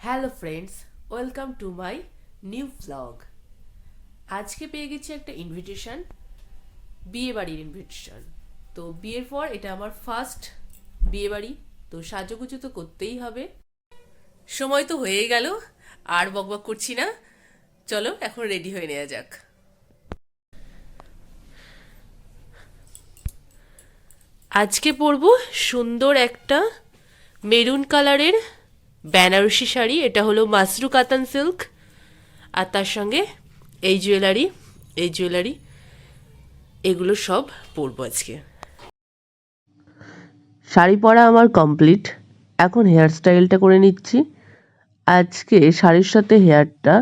Hello friends, welcome to my new blog. আজকে পেয়ে গেছি একটা ইনভিটেশন, বিয়ে বাড়ির ইনভিটেশন। তো বিয়ের পর এটা আমার ফার্স্ট বিয়ে বাড়ি, তো সাজুগুজু তো করতেই হবে। সময় তো হয়েই গেল, আর বকবক করছি না, চলো এখন রেডি হয়ে নেওয়া যাক। আজকে পরবো সুন্দর একটা মেরুন কালারের বেনারসি শাড়ি। এটা হলো মাসরু কাতান সিল্ক, আর তার সঙ্গে এই জুয়েলারি এগুলো সব পরবো আজকে। শাড়ি পরা আমার কমপ্লিট, এখন হেয়ার স্টাইলটা করে নিচ্ছি। আজকে শাড়ির সাথে হেয়ারটা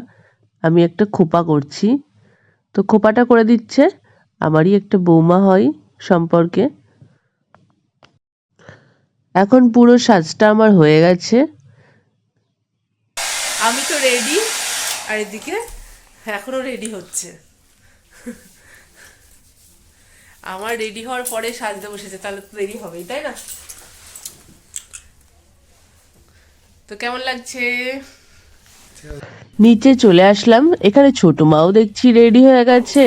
আমি একটা খোপা করছি, তো খোপাটা করে দিচ্ছে আমারই একটা বৌমা হয় সম্পর্কে। এখন পুরো সাজটা আমার হয়ে গেছে, আমি তো রেডি, আর এদিকে এখনো রেডি হচ্ছে। আমার রেডি হওয়ার পরে সাজতে বসেছে, তাহলে তো দেরি হবেই, তাই না? তো কেমন লাগছে? নিচে চলে আসলাম, এখানে ছোট মাও দেখছি রেডি হয়ে গেছে।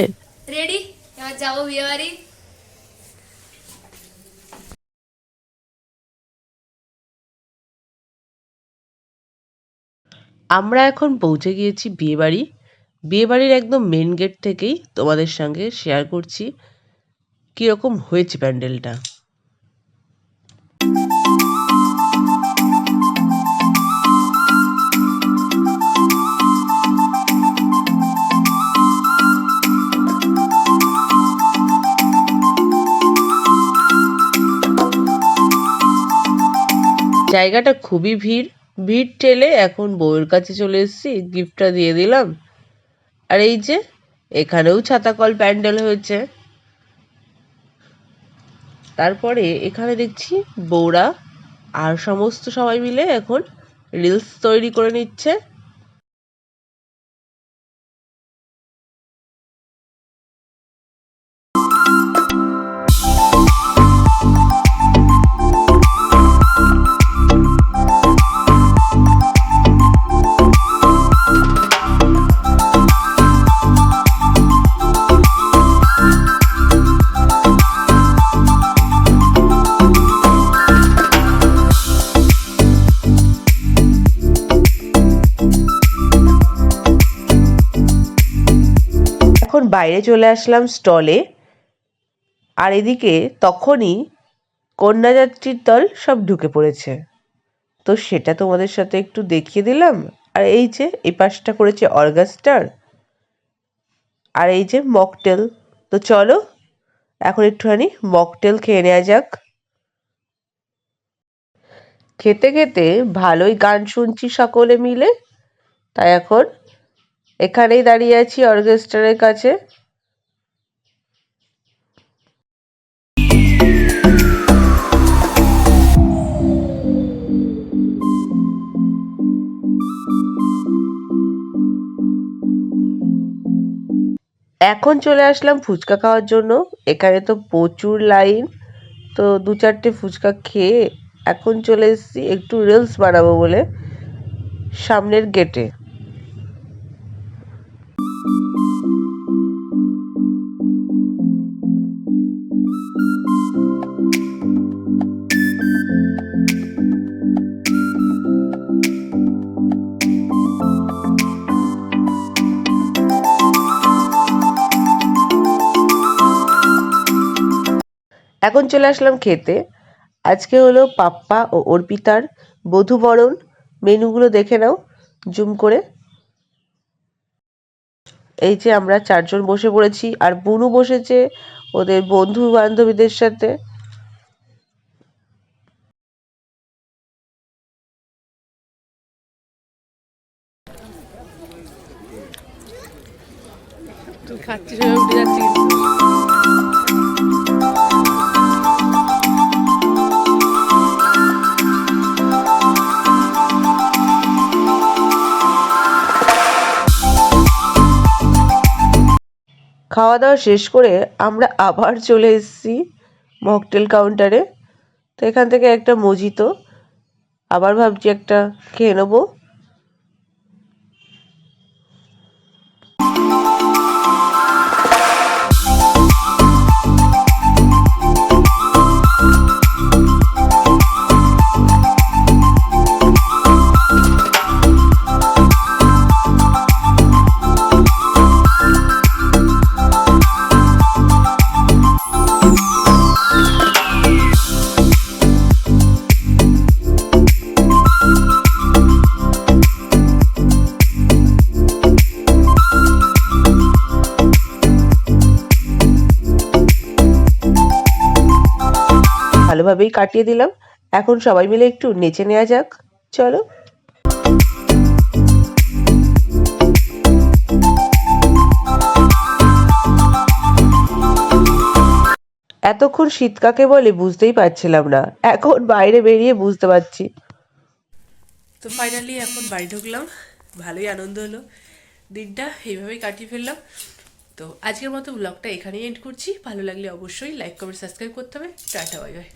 রেডি, এবার যাবো বিয়ে বাড়ি। আমরা এখন পৌঁছে গিয়েছি বিয়ে বাড়ি। বিয়ে বাড়ির একদম মেন গেট থেকেই তোমাদের সঙ্গে শেয়ার করছি কিরকম হয়েছে প্যান্ডেলটা। জায়গাটা খুবই ভিড়, ভিড় ঠেলে এখন বউয়ের কাছে চলে এসেছি, গিফটটা দিয়ে দিলাম। আর এই যে এখানেও ছাতাকল প্যান্ডেল হয়েছে। তারপরে এখানে দেখছি বউরা আর সমস্ত সবাই মিলে এখন রিলস তৈরি করে নিচ্ছে। এখন বাইরে চলে আসলাম স্টলে, আর এদিকে তখনই কন্যাযাত্রীর দল সব ঢুকে পড়েছে, তো সেটা তোমাদের সাথে একটু দেখিয়ে দিলাম। আর এই যে এই পাশটা করেছে অর্গাস্টার, আর এই যে মকটেল। তো চলো এখন একটুখানি মকটেল খেয়ে নেওয়া যাক। খেতে খেতে ভালোই গান শুনছি সকলে মিলে, তাই এখন এখানেই দাঁড়িয়ে আছি অর্কেস্ট্রারের কাছে। এখন চলে আসলাম ফুচকা খাওয়ার জন্য, এখানে তো প্রচুর লাইন। তো দু চারটে ফুচকা খেয়ে এখন চলে এসেছি একটু রিলস বানাবো বলে সামনের গেটে। এখন চলে আসলাম খেতে। আজকে হলো পাপ্পা ও অর্পিতার বধূবরণ। মেনুগুলো দেখে নাও জুম করে। এই যে আমরা চারজন বসে পড়েছি, আর বুনু বসেছে ওদের বন্ধু বান্ধবীদের সাথে। তুই খাচ্ছিস উঠে যাচ্ছি। খাওয়া দাওয়া শেষ করে আমরা আবার চলে এসেছি মকটেল কাউন্টারে। তো এখান থেকে একটা মজিতো আবার ভাবছি একটা খেয়ে নেবো। ভালোভাবেই কাটিয়ে দিলাম। এখন সবাই মিলে একটু নেচে নেওয়া যাক, চলো। এতক্ষণ শীত কাকে বলে বুঝতেই পারছিলাম না, এখন বাইরে বেরিয়ে বুঝতে পারছি। তো ফাইনালি এখন বাড়ি ঢুকলাম, ভালোই আনন্দ হলো, দিনটা এইভাবেই কাটিয়ে ফেললাম। তো আজকের মতো ব্লগটা এখানেই এন্ড করছি। ভালো লাগলে অবশ্যই লাইক কমেন্ট সাবস্ক্রাইব করতে হবে। Tata, bye bye.